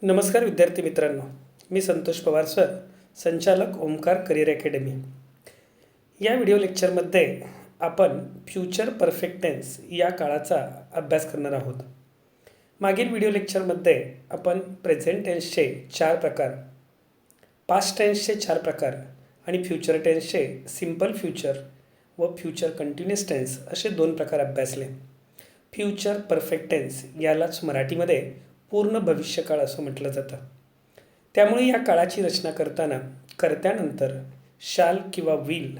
नमस्कार विद्यार्थी मित्रांनो, मी संतोष पवार सर, संचालक ओमकार करिअर अकॅडमी. या व्हिडिओ लेक्चरमध्ये आपण फ्युचर परफेक्ट टेन्स या काळाचा अभ्यास करणार आहोत. मागील व्हिडिओ लेक्चरमध्ये आपण प्रेझेंट टेन्सचे 4 प्रकार, पास्ट टेन्सचे 4 प्रकार आणि फ्युचर टेन्सचे सिंपल फ्युचर व फ्युचर कंटिन्युअस टेन्स असे 2 प्रकार अभ्यासले. फ्युचर परफेक्ट टेन्स यालाच मराठीमध्ये पूर्ण भविष्यकाळ असं म्हटलं जातं. त्यामुळे या काळाची रचना करताना कर्त्यानंतर शाल किंवा विल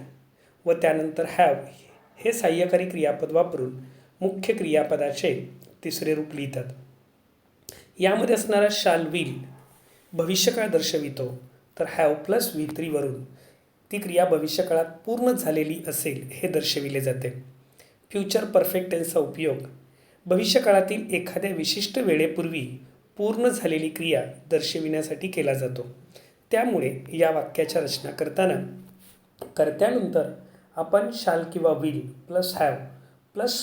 व त्यानंतर हॅव हे सहाय्यकारी क्रियापद वापरून मुख्य क्रियापदाचे तिसरे रूप लिहितात. यामध्ये असणारा शाल विल भविष्यकाळ दर्शवितो, तर हॅव प्लस V3 वरून ती क्रिया भविष्यकाळात पूर्ण झालेली असेल हे दर्शविले जाते. फ्युचर परफेक्ट टेन्सचा उपयोग भविष्यकाळातील एखाद्या विशिष्ट वेळेपूर्वी पूर्ण झालेली क्रिया दर्शविण्यासाठी केला जातो. त्यामुळे या वाक्याच्या रचना करताना कर्त्यानंतर आपण शाल किंवा will plus have plus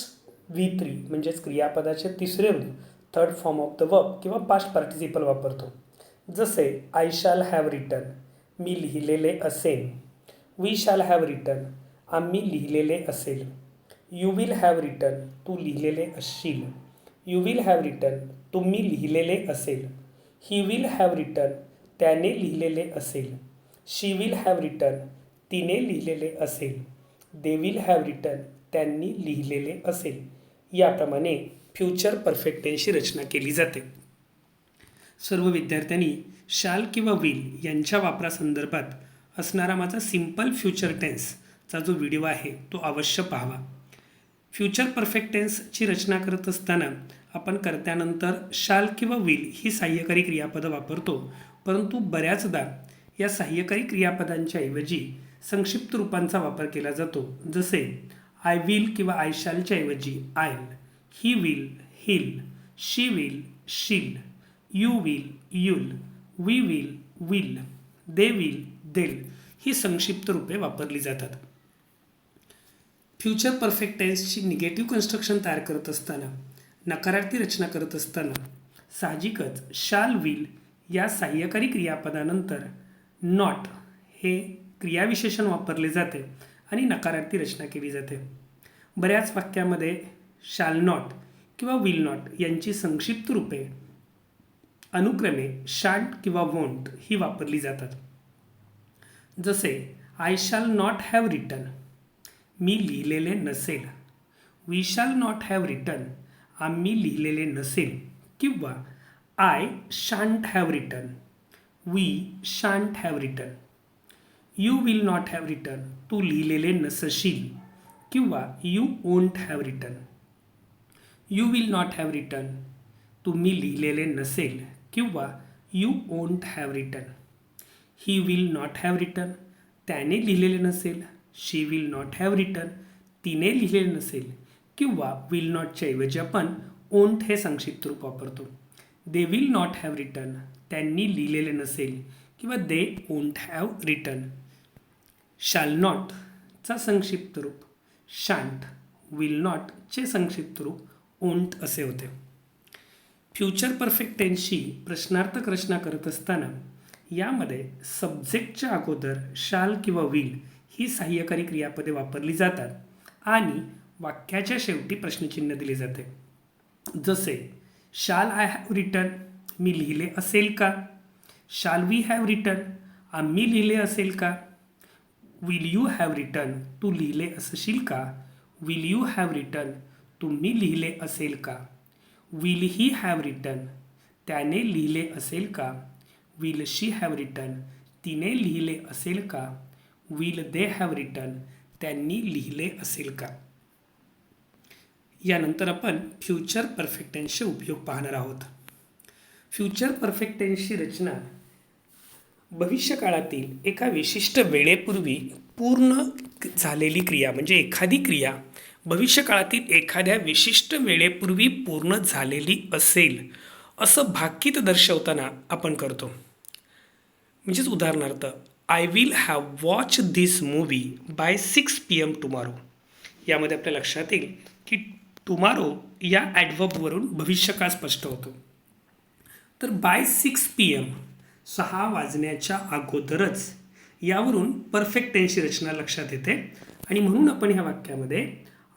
V3 म्हणजेच क्रियापदाचे तिसरे रूप third form of the verb किंवा पास्ट पार्टिसिपल वापरतो. जसे आय शाल हॅव रिटन, मी लिहिलेले असेन. वी शाल हॅव रिटन, आम्ही लिहिलेले असेल. यू विल हॅव रिटन, तू लिहिलेले असशील. यू विल हॅव रिटन, तुम्ही लिहिलेले असेल. ही विल हॅव रिटन, त्याने लिहिलेले असेल. शी विल हॅव रिटन, तिने लिहिलेले असेल. दे विल हॅव रिटन, त्यांनी लिहिलेले असेल. याप्रमाणे फ्युचर परफेक्ट टेन्सची रचना केली जाते. सर्व विद्यार्थ्यांनी शाल किंवा विल यांच्या वापरासंदर्भात असणारा माझा सिंपल फ्युचर टेन्सचा जो व्हिडिओ आहे तो अवश्य पाहावा. फ्युचर परफेक्ट टेन्सची रचना करत असताना आपण कर्त्यानंतर शाल किंवा विल ही सहाय्यकारी क्रियापदं वापरतो, परंतु बऱ्याचदा या सहाय्यकारी क्रियापदांच्या ऐवजी संक्षिप्त रूपांचा वापर केला जातो. जसे आय विल किंवा आय शालच्या ऐवजी I'll, he will he'll, she will she'll, you will you'll, we will we'll, they will they'll ही संक्षिप्त रूपे वापरली जातात. फ्युचर परफेक्ट टेन्सची निगेटिव्ह कन्स्ट्रक्शन तयार करत असताना, नकारार्थी रचना करत असताना साहजिकच शाल विल या सहाय्यकारी क्रियापदानंतर नॉट हे क्रियाविशेषण वापरले जाते आणि नकारार्थी रचना केली जाते. बऱ्याच वाक्यामध्ये शाल नॉट किंवा विल नॉट यांची संक्षिप्त रूपे अनुक्रमे शांट किंवा वोंट ही वापरली जातात. जसे आय शाल नॉट हॅव रिटन, मी लिहिलेले नसेल. We shall not have return, आम्ही लिहिलेले नसेल. किंवा I shan't have written, we shan't have written. You will not have written, तू लिहिलेले नसशील. किंवा you won't have written. You will not have written, तुम्ही लिहिलेले नसेल. किंवा you won't have written. He will not have written, त्याने लिहिलेले नसेल. She will not have written, तिने लिहिलेले नसेल. किंवा विल नॉटच्या ऐवजी आपण ओंट हे संक्षिप्त रूप वापरतो. They will not have written, त्यांनी लिहिलेले नसेल. किंवा दे ओंट हॅव रिटन. शाल नॉटचा संक्षिप्त रूप शांट, विल नॉटचे संक्षिप्त रूप ओंट असे होते. फ्युचर परफेक्ट टेन्सची प्रश्नार्थक रचना करत असताना यामध्ये सब्जेक्टच्या अगोदर शाल किंवा विल ही सहाय्यकारी क्रियापदे वापरली जातात आणि वाक्याच्या शेवटी प्रश्नचिन्ह दिले जाते. जसे शाल आय हॅव रिटन, मी लिहिले असेल का. शाल वी हॅव रिटन, आम्ही लिहिले असेल का. विल यू हॅव रिटन, तू लिहिले असशील का. विल यू हॅव रिटन, तुम्ही लिहिले असेल का. विल ही हॅव रिटन, त्याने लिहिले असेल का. विल शी हॅव रिटन, तिने लिहिले असेल का. विल दे हॅव रिटन, त्यांनी लिहिले असेल का. यानंतर आपण फ्युचर परफेक्ट टेन्सचे उपयोग पाहणार आहोत. फ्युचर परफेक्ट टेन्सची रचना भविष्यकाळातील एका विशिष्ट वेळेपूर्वी पूर्ण झालेली क्रिया म्हणजे एखादी क्रिया भविष्यकाळातील एखाद्या विशिष्ट वेळेपूर्वी पूर्ण झालेली असेल असं भाकीत दर्शवताना आपण करतो. म्हणजेच उदाहरणार्थ I will have watch this movie by 6 PM tomorrow. यामध्ये आपल्या लक्षात येईल की टुमारो या ॲडव्हर्बवरून भविष्यकाळ स्पष्ट होतो. तर बाय 6 PM 6 वाजण्याच्या अगोदरच यावरून परफेक्ट टेन्सची रचना लक्षात येते आणि म्हणून आपण ह्या वाक्यामध्ये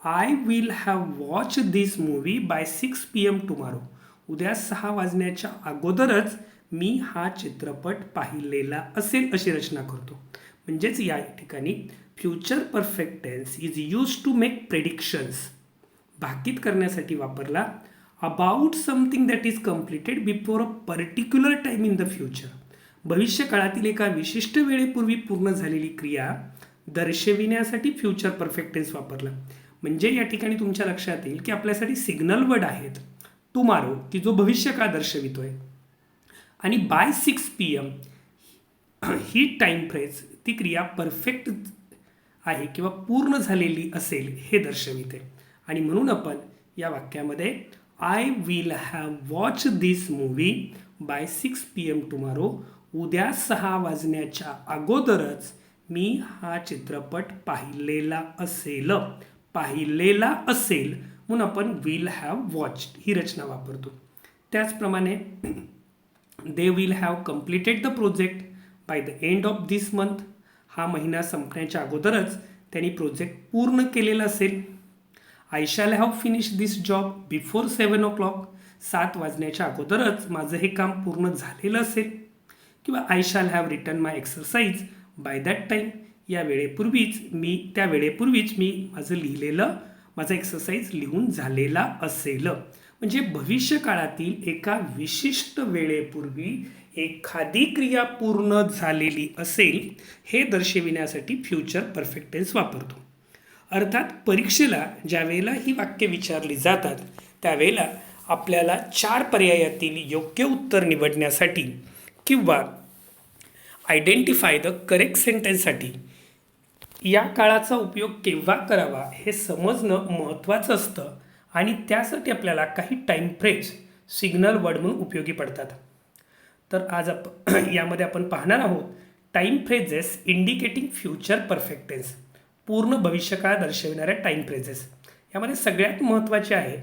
I will have watch this movie by 6 PM tomorrow, उद्या 6 वाजण्याच्या अगोदरच मी हा चित्रपट पाहिलेला असेल अशी रचना करतो. म्हणजेच या ठिकाणी future perfect tense is use to make predictions, भाकीत करण्यासाठी वापरला about something that is completed before a particular time in the future, भविष्यकाळातील एका विशिष्ट वेळेपूर्वी पूर्ण झालेली क्रिया दर्शविण्यासाठी फ्युचर परफेक्ट टेन्स वापरला. म्हणजे या ठिकाणी तुमच्या लक्षात येईल की आपल्यासाठी सिग्नल वर्ड आहेत टुमारो की जो भविष्यकाळ दर्शवितोय आणि बाय 6 PM ही टाईम फ्रेज ती क्रिया परफेक्ट आहे किंवा पूर्ण झालेली असेल हे दर्शविते. आणि म्हणून आपण या वाक्यामध्ये I will have watch this movie by 6 PM tomorrow, उद्या 6 वाजण्याच्या अगोदरच मी हा चित्रपट पाहिलेला असेल म्हणून आपण विल हॅव वॉच्ड ही रचना वापरतो. त्याचप्रमाणे they will have completed the project by the end of this month, हा महिना संपण्याच्या अगोदरच त्यांनी प्रोजेक्ट पूर्ण केलेला असेल. I shall have finish this job before 7 o'clock, 7 वाजण्याच्या अगोदरच माझं हे काम पूर्ण झालेलं असेल. किंवा I shall have written my exercise by that time, त्या वेळेपूर्वीच मी माझं एक्सरसाइज लिहून झालेला असेल. म्हणजे भविष्यकाळातील एका विशिष्ट वेळेपूर्वी एखादी क्रिया पूर्ण झालेली असेल हे दर्शविण्यासाठी फ्युचर परफेक्ट टेन्स वापरतो. अर्थात परीक्षेला ज्या वेळेला ही वाक्य विचारली जातात त्यावेळेला आपल्याला 4 पर्यायातील योग्य उत्तर निवडण्यासाठी किंवा आयडेंटिफाय द करेक्ट सेंटेन्ससाठी या काळाचा उपयोग केव्हा करावा हे समजणं महत्त्वाचं असतं आणि त्यासाठी आपल्याला काही टाईम फ्रेज सिग्नल वर्ड म्हणून उपयोगी पडतात. तर आज यामध्ये आपण पाहणार आहोत time phrases indicating future perfect tense, पूर्ण भविष्यकाळ दर्शविणाऱ्या टाईम फ्रेजेस. यामध्ये सगळ्यात महत्त्वाची आहे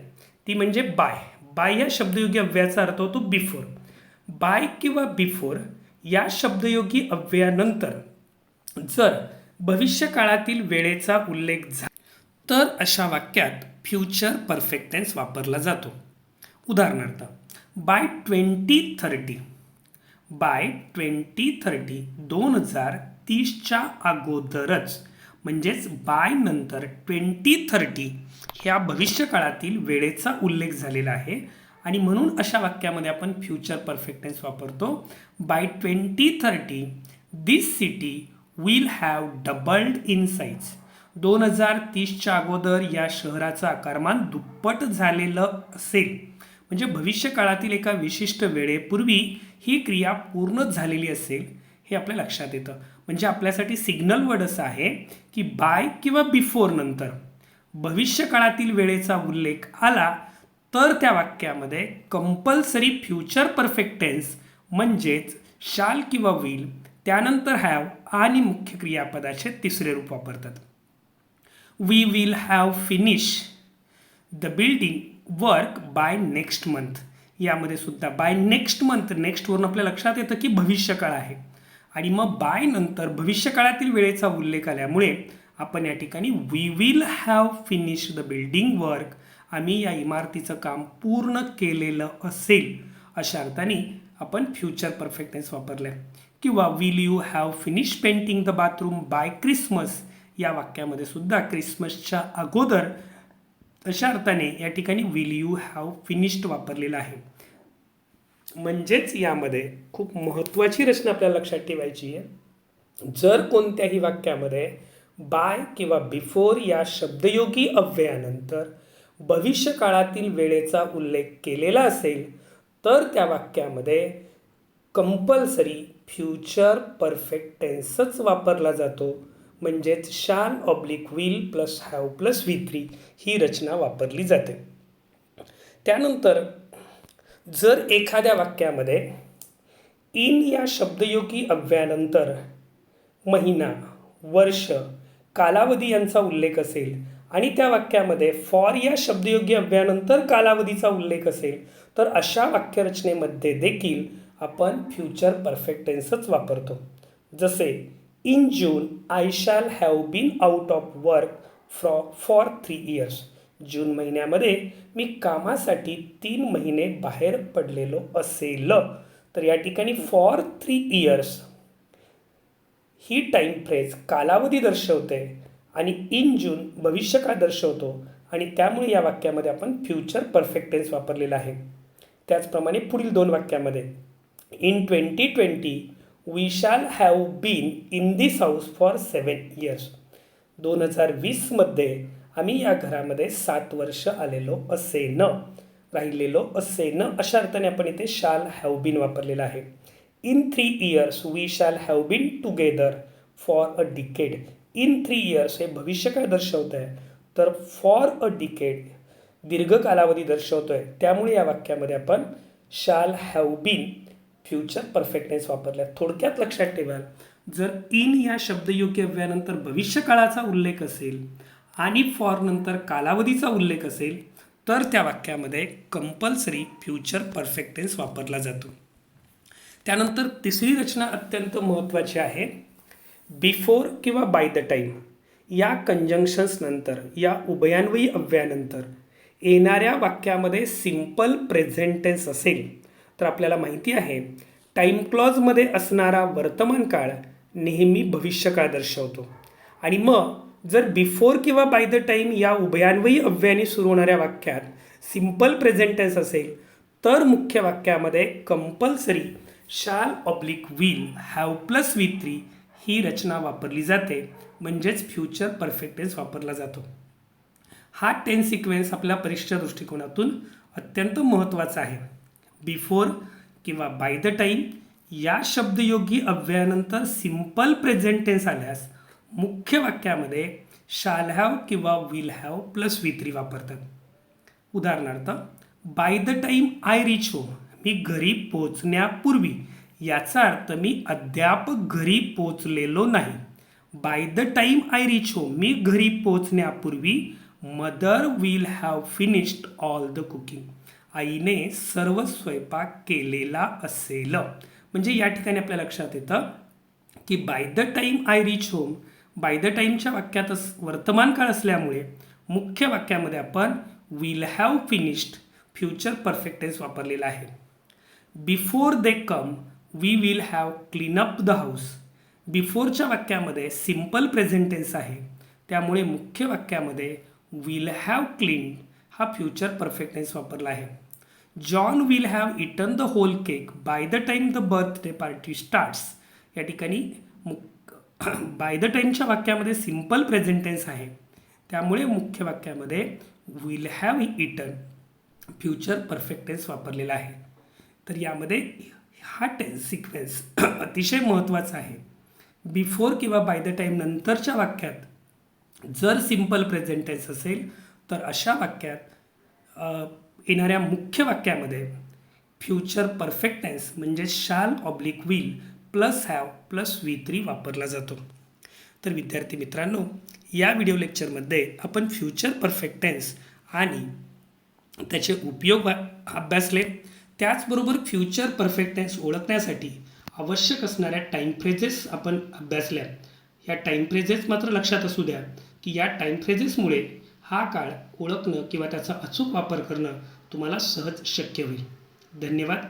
ती म्हणजे बाय या शब्दयोगी अव्ययाचा अर्थ होतो बिफोर. बाय किंवा बिफोर या शब्दयोगी अव्ययानंतर जर भविष्यकाळातील वेळेचा उल्लेख झाला तर अशा वाक्यात फ्युचर परफेक्ट टेन्स वापरला जातो. उदाहरणार्थ बाय 2030, 2030 अगोदरच, म्हणजेच बाय नंतर 2030 ह्या भविष्यकाळातील वेळेचा उल्लेख झालेला आहे आणि म्हणून अशा वाक्यामध्ये आपण फ्युचर परफेक्ट टेन्स वापरतो. By 2030 this city will have doubled in size, 2030च्या अगोदर या शहराचं आकारमान दुप्पट झालेलं असेल. म्हणजे भविष्यकाळातील एका विशिष्ट वेळेपूर्वी ही क्रिया पूर्ण झालेली असेल हे आपल्या लक्षात येतं. म्हणजे आपल्यासाठी सिग्नल वर्ड असं आहे की बाय किंवा बिफोर नंतर भविष्यकाळातील वेळेचा उल्लेख आला तर त्या वाक्यामध्ये कंपल्सरी फ्युचर परफेक्ट टेन्स म्हणजेच शाल किंवा विल, त्यानंतर हॅव आणि मुख्य क्रियापदाचे तिसरे रूप वापरतात. We will have finish the building work by next month, यामध्ये सुद्धा बाय नेक्स्ट मंथ, नेक्स्टवरून आपल्या लक्षात येतं की भविष्यकाळ आहे आणि मग बाय नंतर भविष्यकाळातील वेळेचा उल्लेख आल्यामुळे आपण या ठिकाणी we will have finish the building work, आम्ही या इमारतीचं काम पूर्ण केलेलं असेल अशा अर्थाने आपण फ्युचर परफेक्ट टेन्स वापरलं आहे. किंवा will you have finish painting the bathroom by Christmas, या वाक्यामध्ये सुद्धा क्रिसमसच्या अगोदर अशा अर्थाने या ठिकाणी विल यू हॅव फिनिश्ड वापरलेलं आहे. म्हणजेच यामध्ये खूप महत्त्वाची रचना आपल्याला लक्षात ठेवायची आहे. जर कोणत्याही वाक्यामध्ये बाय किंवा बिफोर या शब्दयोगी अव्ययानंतर भविष्यकाळातील वेळेचा उल्लेख केलेला असेल तर त्या वाक्यामध्ये कंपल्सरी फ्युचर परफेक्ट टेन्सच वापरला जातो. म्हणजेच शाल oblique will plus have plus V3 ही रचना वापरली जाते. त्यानंतर जर एखाद्या वाक्यामध्ये इन या शब्दयोगी अव्ययानंतर महिना, वर्ष, कालावधी यांचा उल्लेख असेल आणि त्या वाक्यामध्ये फॉर या शब्दयोगी अव्ययानंतर कालावधीचा उल्लेख असेल तर अशा वाक्यरचनेमध्ये देखील आपण फ्युचर परफेक्ट टेन्सच वापरतो. जसे in June I shall have been out of work for 3 years. जून महिन्यामध्ये मी कामासाठी 3 महिने बाहेर पडलेलो असेल. तर या ठिकाणी for 3 years he time phrase कालावधी दर्शवते आणि इन जून भविष्यकाळ दर्शवतो आणि त्यामुळे या वाक्यामध्ये आपण फ्युचर परफेक्ट टेन्स वापरलेला आहे. त्याचप्रमाणे पुढील 2 वाक्यामध्ये in 2020 we shall have been in this house for 7 years. 2020मध्ये आम्ही या घरामध्ये 7 वर्ष आलेलो असेन, राहिलेलो असेन अशा अर्थाने आपण इथे शॅल हॅव बीन वापरलेला आहे. In 3 years we shall have been together for a decade. In 3 years हे भविष्यकाळ दर्शवत आहे, तर फॉर अ डिकेड दीर्घ कालावधी दर्शवतो आहे. त्यामुळे या वाक्यामध्ये आपण shall have been future perfect tense वापरला. थोडक्यात लक्षात ठेवा, जर इन या शब्दयोग्य अव्ययानंतर भविष्यकाळाचा उल्लेख असेल आणि फॉर नंतर कालावधीचा उल्लेख असेल तर त्या वाक्यामध्ये कंपल्सरी फ्युचर परफेक्ट टेन्स वापरला जातो. त्यानंतर तिसरी रचना अत्यंत महत्त्वाची आहे. बिफोर किंवा बाय द टाईम या कंजंक्शन्स नंतर, या उभयान्वयी अव्ययानंतर येणाऱ्या वाक्यामध्ये सिम्पल प्रेझेंट टेन्स असेल तर आपल्याला माहिती आहे टाईम क्लॉजमध्ये असणारा वर्तमान काळ नेहमी भविष्यकाळ दर्शवतो. आणि मग जर बिफोर किंवा बाय द टाईम या उभयान्वयी अव्ययाने सुरू होणाऱ्या वाक्यात सिम्पल प्रेझेंट टेन्स असेल तर मुख्य वाक्यामध्ये compulsory shall oblique will have plus V3 ही रचना वापरली जाते, म्हणजेच फ्युचर परफेक्ट टेन्स वापरला जातो. हा टेन्स सिक्वेन्स आपल्या परीक्षेच्या दृष्टिकोनातून अत्यंत महत्त्वाचा आहे. बिफोर किंवा बाय द टाईम या शब्दयोगी अव्ययानंतर सिम्पल प्रेझेंट टेन्स आल्यास मुख्य वाक्यामध्ये शॅल हॅव किंवा विल हॅव प्लस V3 वापरतात. उदाहरणार्थ by the time I reach home, मी घरी पोचण्यापूर्वी, याचा अर्थ मी अद्याप घरी पोचलेलो नाही. By the time I reach home, मी घरी पोचण्यापूर्वी mother will have finished all the cooking, आईने सर्व स्वयंपाक केलेला असेल. म्हणजे या ठिकाणी आपल्या लक्षात येतं की by the time I reach home by the टाईमच्या वाक्यात वर्तमान काळ असल्यामुळे मुख्य वाक्यामध्ये आपण will have finished future perfect tense वापरलेला आहे. Before they come we will have clean up the house. बिफोरच्या वाक्यामध्ये सिम्पल प्रेझेंट टेन्स आहे, त्यामुळे मुख्य वाक्यामध्ये विल हॅव क्लीन हा फ्युचर परफेक्ट टेन्स वापरला आहे. John will have eaten the whole cake by the time the birthday party starts. या ठिकाणी बाय द टाईमच्या वाक्यामध्ये सिम्पल प्रेझेंट टेन्स आहे, त्यामुळे मुख्य वाक्यामध्ये will have eaten future perfect tense वापरलेला आहे. तर यामध्ये हा टेन्स सिक्वेन्स अतिशय महत्त्वाचा आहे. बिफोर किंवा बाय द टाईम नंतरच्या वाक्यात जर सिम्पल प्रेझेंट टेन्स असेल तर अशा वाक्यात येणाऱ्या मुख्य वाक्यामध्ये फ्युचर परफेक्ट टेन्स म्हणजे shall oblique will plus have plus V3 वापरला जातो. तर विद्यार्थी मित्रांनो, या व्हिडिओ लेक्चरमध्ये आपण फ्युचर परफेक्ट टेन्स आणि त्याचे उपयोग अभ्यासले. त्याचबरोबर फ्युचर परफेक्ट टेन्स ओळखण्यासाठी आवश्यक असणाऱ्या टाईम फ्रेजेस आपण अभ्यासल्या. या टाईम फ्रेजेस मात्र लक्षात असू द्या की या टाईम फ्रेजेसमुळे हा काळ ओळखणं किंवा त्याचा अचूक वापर करणं तुम्हाला सहज शक्य होईल. धन्यवाद.